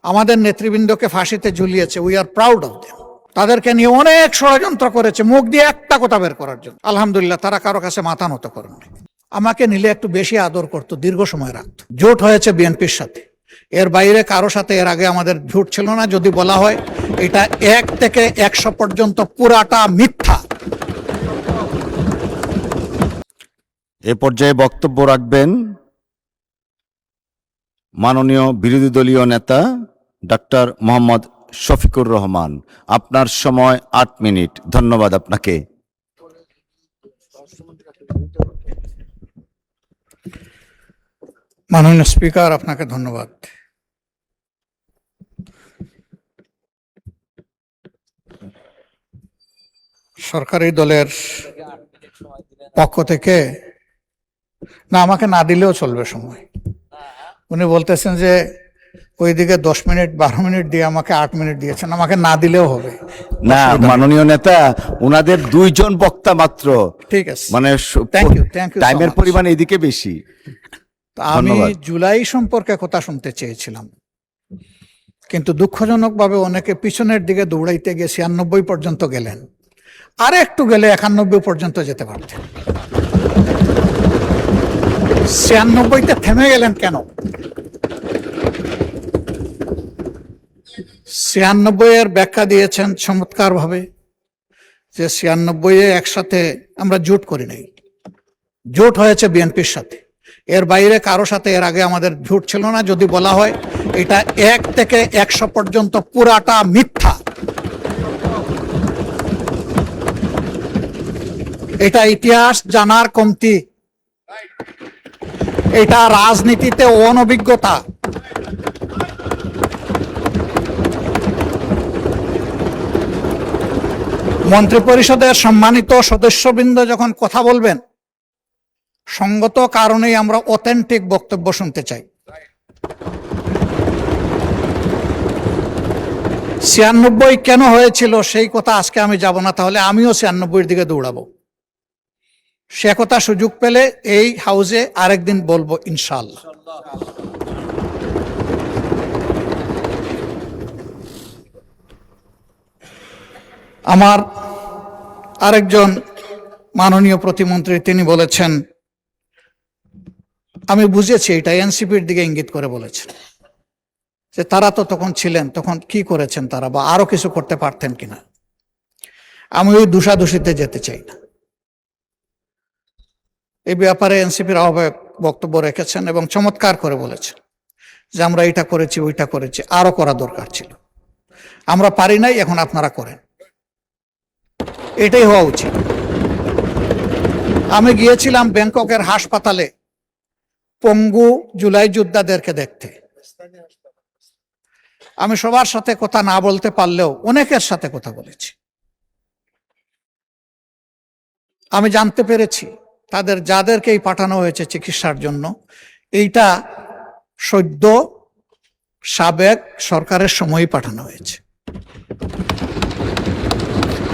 আমাদের নেতৃবৃন্দকে ফাঁসিতে ঝুলিয়েছে। We are proud of them. তাদেরকে নিয়ে অনেক ষড়যন্ত্র করেছে মুখ দিয়ে একটা কথা বের করার জন্য। আলহামদুলিল্লাহ তারা কারো কাছে মাথা নত করেননি। আমাকে নিলে একটু বেশি আদর করতো, দীর্ঘ সময় রাখতো। জোট হয়েছে বিএনপির সাথে, এর বাইরে কারো সাথে এর আগে আমাদের জোট ছিল না। যদি বলা হয় এটা 1 থেকে 100 পর্যন্ত পুরাটা মিথ্যা। এ পর্যায়ে বক্তব্য রাখবেন মাননীয় বিরোধী দলীয় নেতা ডাক্তার মোহাম্মদ শফিকুর রহমান। আপনার সময় 8 মিনিট। ধন্যবাদ আপনাকে। মাননীয় স্পিকার, আপনাকে ধন্যবাদ। সরকারি দলের পক্ষ থেকে না, আমাকে না দিলেও চলবে সময়। উনি বলতেছেন যে ওইদিকে 10 মিনিট 12 মিনিট দিয়ে আমাকে 8 মিনিট দিয়েছেন, আমাকে না দিলেও হবে। না মাননীয় নেতা, ওনাদের 2 জন বক্তা মাত্র। ঠিক আছে, মানে থ্যাংক ইউ টাইমের পরিমাণ এদিকে বেশি। আমি জুলাই সম্পর্কে কথা শুনতে চেয়েছিলাম, কিন্তু দুঃখজনকভাবে অনেকে পিছনের দিকে দৌড়াইতে গিয়ে 96 পর্যন্ত গেলেন। আর একটু গেলে 91 পর্যন্ত যেতে পারতেন। 96তে থেমে গেলেন কেন? 96 এর ব্যাখ্যা দিয়েছেন চমৎকার ভাবে, যে 96 একসাথে আমরা জোট করি নাই, জোট হয়েছে বিএনপির সাথে, এর বাইরে কারো সাথে এর আগে আমাদের জোট ছিল না। যদি বলা হয় এটা 1 থেকে 100 পর্যন্ত পুরাটা মিথ্যা। এটা ইতিহাস জানার কমতি, এটা রাজনীতিতে অনভিজ্ঞতা। মন্ত্রিপরিষদের সম্মানিত সদস্যবৃন্দ যখন কথা বলবেন, সঙ্গত কারণেই আমরা অথেন্টিক বক্তব্য শুনতে চাই। 96 কেন হয়েছিল সেই কথা আজকে আমি যাব না, তাহলে আমিও 96 দিকে দৌড়াবো। সে কথা সুযোগ পেলে এই হাউসে আরেকদিন বলবো ইনশাআল্লাহ। আমার আরেকজন মাননীয় প্রতিমন্ত্রী তিনি বলেছেন, আমি বুঝেছি এটা এনসিপির দিকে ইঙ্গিত করে বলেছেন, যে তারা তো তখন ছিলেন, তখন কি করেছেন তারা, বা আরো কিছু করতে পারতেন কিনা। আমি ওই দোষাদোষিতে যেতে চাই না। এই ব্যাপারে এনসিপির আহ্বায়ক বক্তব্য রেখেছেন এবং চমৎকার করে বলেছেন যে আমরা এটা করেছি ওইটা করেছি, আরো করা দরকার ছিল, আমরা পারি নাই, এখন আপনারা করেন। এটাই হওয়া উচিত। আমি গিয়েছিলাম ব্যাংককের হাসপাতালে পঙ্গু জুলাই যোদ্ধাদেরকে দেখতে। আমি সবার সাথে কথা না বলতে পারলেও অনেকের সাথে কথা বলেছি। আমি জানতে পেরেছি তাদের যাদেরকেই পাঠানো হয়েছে চিকিৎসার জন্য, এইটা সদ্য সাবেক সরকারের সময়ই পাঠানো হয়েছে।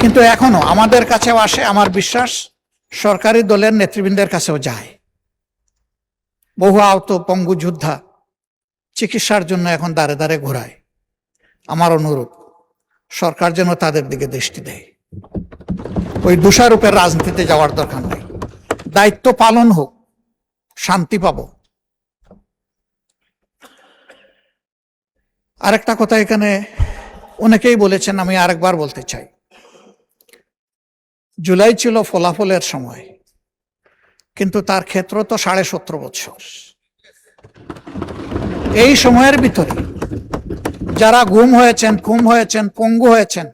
কিন্তু এখনো আমাদের কাছেও আসে, আমার বিশ্বাস সরকারি দলের নেতৃবৃন্দের কাছেও যায়। বহু আহত পঙ্গু যোদ্ধা চিকিৎসার জন্য এখন দাঁড়ে দাঁড়ে ঘোরায়। আমার অনুরোধ, সরকার যেন তাদের দিকে দৃষ্টি দেয়। ওই দোষারোপের রাজনীতিতে যাওয়ার দরকার নেই, দায়িত্ব পালন হোক, শান্তি পাব। আরেকটা কথা এখানে অনেকেই বলেছেন, আমি আরেকবার বলতে চাই। জুলাই ছিল ফলাফলের সময়, কিন্তু তার ক্ষেত্র তো 17.5 বছর। এই সময়ের ভিতরে যারা গুম হয়েছেন, খুন হয়েছেন, পঙ্গু হয়েছেন,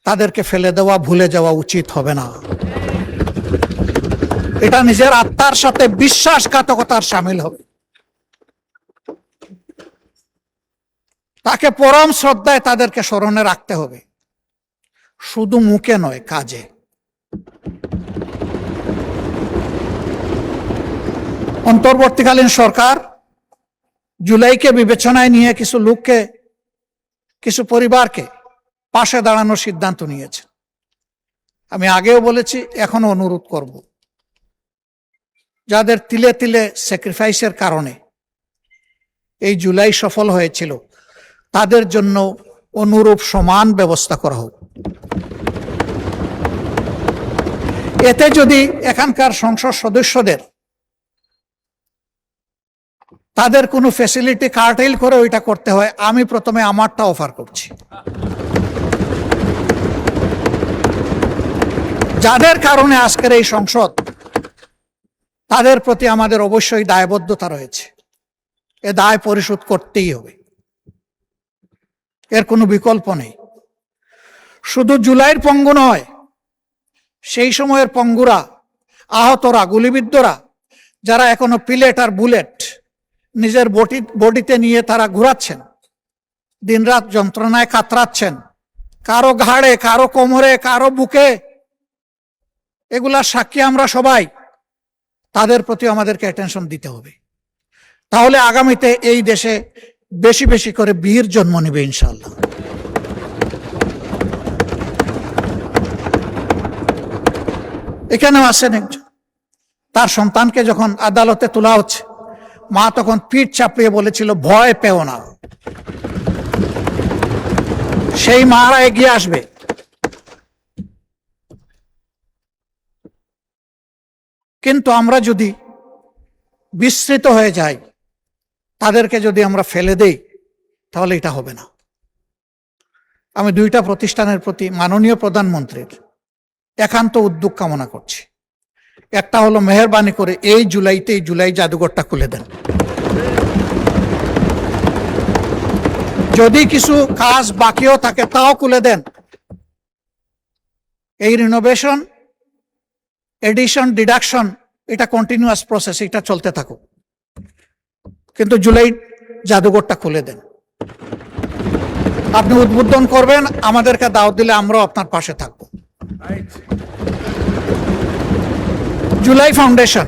তাদেরকে ফেলে দেওয়া, ভুলে যাওয়া উচিত হবে না। এটা নিজের আত্মার সাথে বিশ্বাসঘাতকতার সামিল হবে। তাকে পরম শ্রদ্ধায় তাদেরকে স্মরণে রাখতে হবে, শুধু মুখে নয়, কাজে। অন্তর্বর্তীকালীন সরকার জুলাইকে বিবেচনায় নিয়ে কিছু লোককে, কিছু পরিবারকে পাশে দাঁড়ানোর সিদ্ধান্ত নিয়েছে। আমি আগেও বলেছি, এখনো অনুরোধ করব, যাদের তিলে তিলে স্যাক্রিফাইসের কারণে এই জুলাই সফল হয়েছিল, তাদের জন্য অনুরূপ সমান ব্যবস্থা করা হোক। এতে যদি এখানকার সংসদ সদস্যদের তাদের কোনো ফ্যাসিলিটি কার্টেল করে ওইটা করতে হয়, আমি প্রথমে আমারটা অফার করছি। যাদের কারণে আজকের এই সংসদ, তাদের প্রতি আমাদের অবশ্যই দায়বদ্ধতা রয়েছে। এ দায় পরিশোধ করতেই হবে, এর কোনো বিকল্প নেই। শুধু জুলাইয়ের পঙ্গু নয়, সেই সময়ের পঙ্গুরা, আহতরা, গুলিবিদ্ধরা, যারা এখনো পিলেট আর বুলেট নিজের বডিতে নিয়ে তারা ঘুরাচ্ছেন, দিনরাত যন্ত্রণায় কাতরাচ্ছেন, কারো ঘাড়ে, কারো কোমরে, কারো বুকে, এগুলা সাক্ষী আমরা সবাই। তাদের প্রতি আমাদেরকে অ্যাটেনশন দিতে হবে। তাহলে আগামীতে এই দেশে বেশি বেশি করে বীর জন্ম নেবে ইনশাআল্লাহ। এখানেও আছেন একজন, তার সন্তানকে যখন আদালতে তোলা হচ্ছে, মা তখন পিঠ চাপড়িয়ে বলেছিল, ভয় পেও না। সেই মারা এগিয়ে আসবে। কিন্তু আমরা যদি বিস্মৃত হয়ে যাই, তাদেরকে যদি আমরা ফেলে দেই, তাহলে এটা হবে না। আমি দুইটা প্রতিষ্ঠানের প্রতি মাননীয় প্রধানমন্ত্রীর একান্ত উদ্যোগ কামনা করছি। একটা হলো, মেহেরবানি করে এই জুলাই জাদুঘরটা খুলে দেন। যদি কিছু কাজ বাকিও থাকে তাও খুলে দেন। এই রিনোভেশন, এডিশন, ডিডাকশন, এটা কন্টিনিউয়াস প্রসেস, এটা চলতে থাকুক, কিন্তু জুলাই জাদুঘরটা খুলে দেন। আপনি উদ্বোধন করবেন, আমাদেরকে দাওয়াত দিলে আমরাও আপনার পাশে থাকবো। জুলাই ফাউন্ডেশন,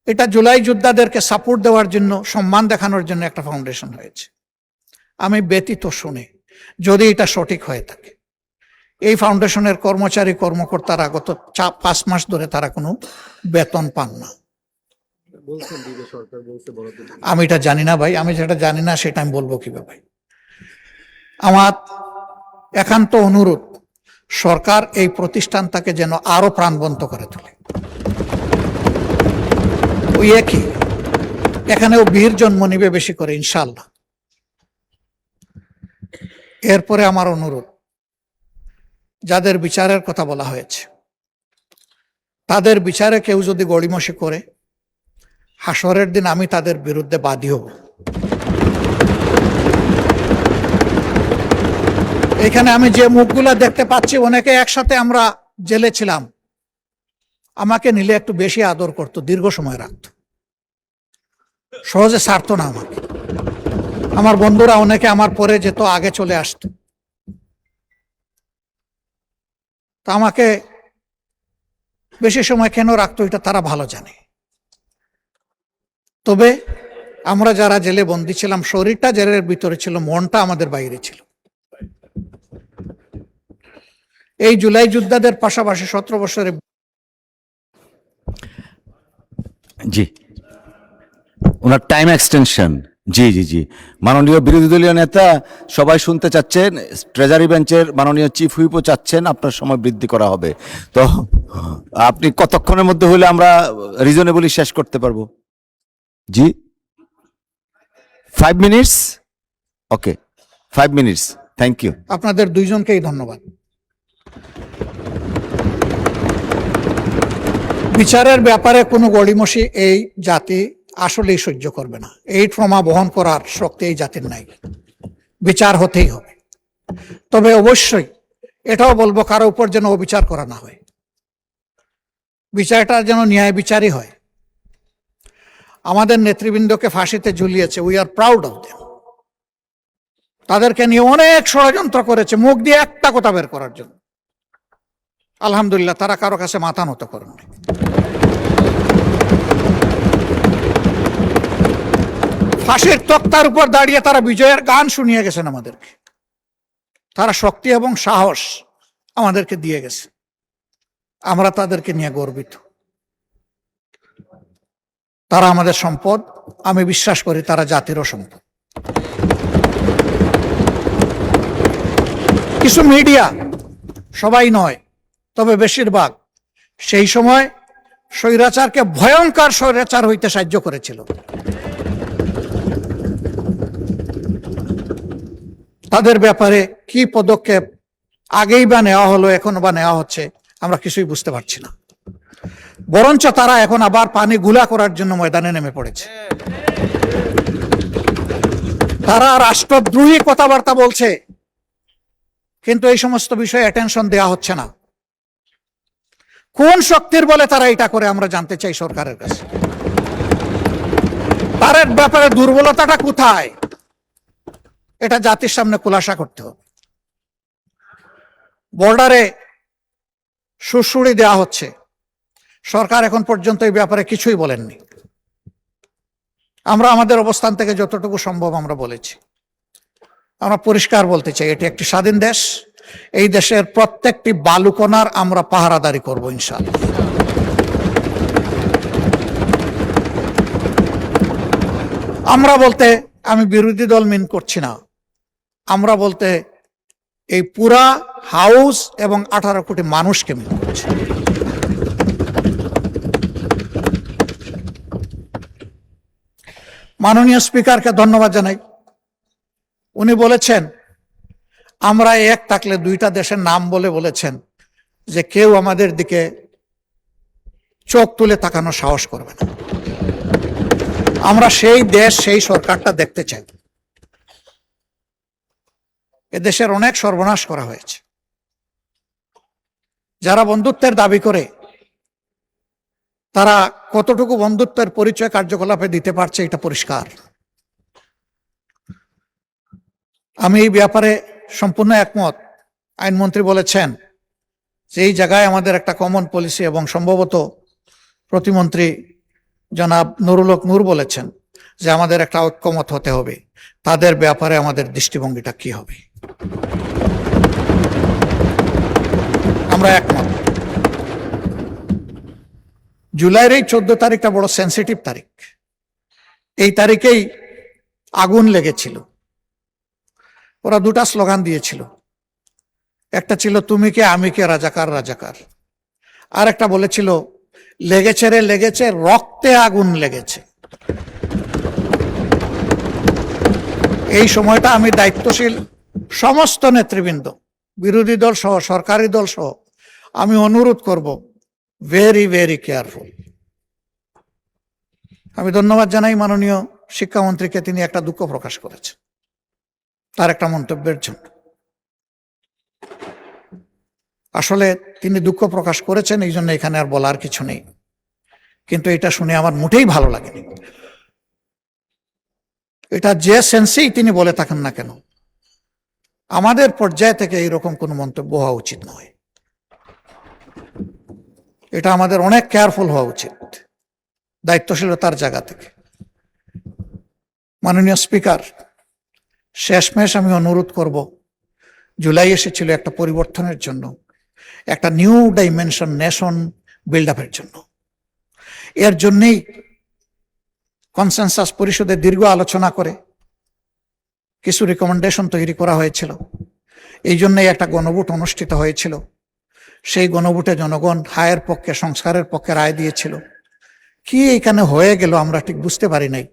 এটা জুলাই যোদ্ধাদেরকে সাপোর্ট দেওয়ার জন্য, সম্মান দেখানোর জন্য একটা ফাউন্ডেশন হয়েছে। আমি ব্যতীত শুনে, যদি এটা সঠিক হয়ে থাকে, এই ফাউন্ডেশনের কর্মচারী কর্মকর্তারা গত 5 মাস ধরে তারা কোনো বেতন পান না। আমি এটা জানি না ভাই, আমি যেটা জানি না সেটা আমি বলবো কিভাবে ভাই। আমার একান্ত অনুরোধ, সরকার এই প্রতিষ্ঠানটাকে যেন আরো প্রাণবন্ত করে তোলে। ওই একই, এখানেও বীর জন্ম নিবে বেশি করে ইনশাআল্লাহ। এরপরে আমার অনুরোধ, যাদের বিচারের কথা বলা হয়েছে, তাদের বিচারে কেউ যদি গড়িমসি করে, হাসরের দিন আমি তাদের বিরুদ্ধে বাদী হব। এখানে আমি যে মুখগুলা দেখতে পাচ্ছি, অনেকে একসাথে আমরা জেলে ছিলাম, আমাকে নিলে একটু বেশি আদর করত, দীর্ঘ সময় রাখত, সহজে ছাড়তো না আমাকে। আমার বন্ধুরা অনেকে আমার পরে যেত, আগে চলে আসতো। তা আমাকে বেশি সময় কেন রাখতো, এটা তারা ভালো জানে। তবে আমরা যারা জেলে বন্দী ছিলাম, শরীরটা জেলের ভিতরে ছিল, মনটা আমাদের বাইরে ছিল। এই জুলাই যোদ্ধাদের পাশাপাশি 17 বছরে জি, ওনার টাইম এক্সটেনশন। জি জি জি, মাননীয় বিরোধী দলীয় নেতা সবাই শুনতে চাচ্ছেন, ট্রেজারি বেঞ্চের মাননীয় চিফ হুইপও চাচ্ছেন আপনার সময় বৃদ্ধি করা হবে। তো আপনি কতক্ষণের মধ্যে হলে আমরা রিজনেবলি শেষ করতে পারবো? জি, 5 minutes. Okay, 5 minutes. Thank you. আপনাদের দুইজনকেই ধন্যবাদ। বিচারের ব্যাপারে কোনো গড়িমসি এই জাতি আসলেই সহ্য করবে না। এই ট্রমা বহন করার শক্তি এই জাতির নাই। বিচার হতেই হবে। তবে অবশ্যই এটাও বলবো, কারো উপর যেন অবিচার করা না হয়। বিচারটা যেন ন্যায় বিচারই হয়। আমাদের নেতৃবৃন্দকে ফাঁসিতে ঝুলিয়েছে, we are proud of them. তাদেরকে নিয়ে অনেক ষড়যন্ত্র করেছে, মুখ দিয়ে একটা কথা বের করার জন্য। আলহামদুলিল্লাহ, তারা কারো কাছে মাথা নত করেননি। ফাঁসির তক্তার উপর দাঁড়িয়ে তারা বিজয়ের গান শুনিয়ে গেছেন আমাদেরকে। তারা শক্তি এবং সাহস আমাদেরকে দিয়ে গেছে। আমরা তাদেরকে নিয়ে গর্বিত। তারা আমাদের সম্পদ। আমি বিশ্বাস করি তারা জাতিরও সম্পদ। কিছু মিডিয়া, সবাই নয় তবে বেশিরভাগ, সেই সময় স্বৈরাচারকে ভয়ঙ্কর স্বৈরাচার হইতে সাহায্য করেছিল। তাদের ব্যাপারে কি পদক্ষেপ আগেই বা নেওয়া হলো, এখনো বা নেওয়া হচ্ছে, আমরা কিছুই বুঝতে পারছি না। বরঞ্চ তারা এখন আবার পানি গুলা করার জন্য ময়দানে নেমে পড়েছে। তারা রাষ্ট্রদ্রোহী কথাবার্তা বলছে, কিন্তু এই সমস্ত বিষয়ে অ্যাটেনশন দেওয়া হচ্ছে না। কোন শক্তির বলে তারা এটা করে আমরা জানতে চাই সরকারের কাছে। তার ব্যাপারে দুর্বলতাটা কোথায়, এটা জাতির সামনে খুলাসা করতে হবে। বর্ডারে সুড়সুড়ি দেওয়া হচ্ছে, সরকার এখন পর্যন্ত এই ব্যাপারে কিছুই বলেননি। আমরা আমাদের অবস্থান থেকে যতটুকু সম্ভব আমরা বলেছি। আমরা পরিষ্কার বলতে চাই, এটি একটি স্বাধীন দেশ। এই দেশের প্রত্যেকটি বালুকণার আমরা পাহারাদারি করব ইনশাআল্লাহ। আমরা বলতে আমি বিরোধী দল মিন করছি না, আমরা বলতে এই পুরা হাউস এবং 18 কোটি মানুষকে মিন করছি। মাননীয় স্পিকারকে ধন্যবাদ জানাই। উনি বলেছেন আমরা এক থাকলে দুইটা দেশের নাম বলেছেন যে কেউ আমাদের দিকে চোখ তুলে তাকানোর সাহস করবে না। আমরা সেই দেশ, সেই সরকারটা দেখতে চাই। এদেশের অনেক সর্বনাশ করা হয়েছে। যারা বন্ধুত্বের দাবি করে তারা কতটুকু বন্ধুত্বের পরিচয় কার্যকলাপে দিতে পারছে এটা পরিষ্কার। আমি এই ব্যাপারে সম্পূর্ণ একমত। আইনমন্ত্রী বলেছেন যে এই জায়গায় আমাদের একটা কমন পলিসি, এবং সম্ভবত প্রতিমন্ত্রী জনাব নুরুল হক নূর বলেছেন যে আমাদের একটা ঐক্যমত হতে হবে, তাদের ব্যাপারে আমাদের দৃষ্টিভঙ্গিটা কি হবে। আমরা একমত। জুলাইয়ের এই 14 তারিখটা বড় সেন্সিটিভ তারিখ। এই তারিখেই আগুন লেগেছিল। ওরা দুটা স্লোগান দিয়েছিল, একটা ছিল তুমি কে আমি কে রাজাকার রাজাকার, আর একটা বলেছিল লেগেছে রে লেগেছে, রক্তে আগুন লেগেছে। এই সময়টা আমি দায়িত্বশীল সমস্ত নেতৃবৃন্দ, বিরোধী দল সহ সরকারি দল সহ আমি অনুরোধ করব, ভেরি ভেরি কেয়ারফুল। আমি ধন্যবাদ জানাই মাননীয় শিক্ষামন্ত্রীকে, তিনি একটা দুঃখ প্রকাশ করেছেন তার একটা মন্তব্যের জন্য। আসলে তিনি দুঃখ প্রকাশ করেছেন, এই জন্য এখানে আর বলার কিছু নেই। কিন্তু এটা শুনে আমার মোটেই ভালো লাগেনি। এটা যে সেন্সেই তিনি বলে থাকেন না কেন, আমাদের পর্যায় থেকে এইরকম কোনো মন্তব্য হওয়া উচিত নয়। এটা আমাদের অনেক কেয়ারফুল হওয়া উচিত দায়িত্বশীলতার জায়গা থেকে। মাননীয় স্পিকার, শেষমেশ আমি অনুরোধ করব, জুলাই এসেছিল একটা পরিবর্তনের জন্য, একটা নিউ ডাইমেনশন নেশন বিল্ড আপের জন্য। এর জন্যই কনসেনসাস পরিষদে দীর্ঘ আলোচনা করে কিছু রিকমেন্ডেশন তৈরি করা হয়েছিল। এই জন্যই একটা গণভোট অনুষ্ঠিত হয়েছিল। সেই গণভোটে জনগণ হায়ের পক্ষে, সংস্কারের পক্ষে রায় দিয়েছিল। কি এখানে হয়ে গেল আমরা ঠিক বুঝতে পারি নাই।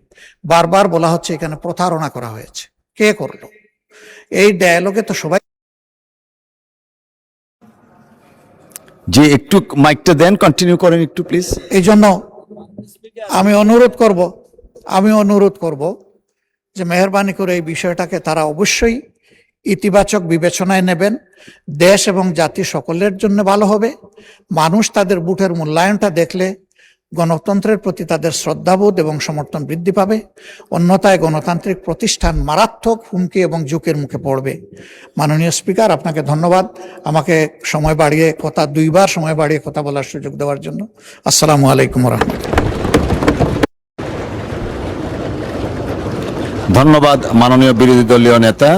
বারবার বলা হচ্ছে এখানে প্রতারণা করা হয়েছে। কে করলো? এই ডায়ালগে তো সবাই। যে একটু মাইকটা দেন, কন্টিনিউ করেন একটু প্লিজ। এই জন্য আমি অনুরোধ করব যে মেহরবানি করে এই বিষয়টাকে তারা অবশ্যই ইতিবাচক বিবেচনায় নেবেন। দেশ এবং জাতি সকলের জন্য ভালো হবে। মানুষ তাদের ভোটের মূল্যায়নটা দেখলে গণতন্ত্রের প্রতি তাদের শ্রদ্ধাবোধ এবং সমর্থন বৃদ্ধি পাবে। অন্যথায় গণতান্ত্রিক প্রতিষ্ঠান মারাত্মক হুমকি এবং ঝুঁকির মুখে পড়বে। মাননীয় স্পিকার, আপনাকে ধন্যবাদ আমাকে দুইবার সময় বাড়িয়ে কথা বলার সুযোগ দেওয়ার জন্য। আসসালামু আলাইকুম ওয়া রাহমাতুল্লাহ। ধন্যবাদ মাননীয় বিরোধী দলীয় নেতা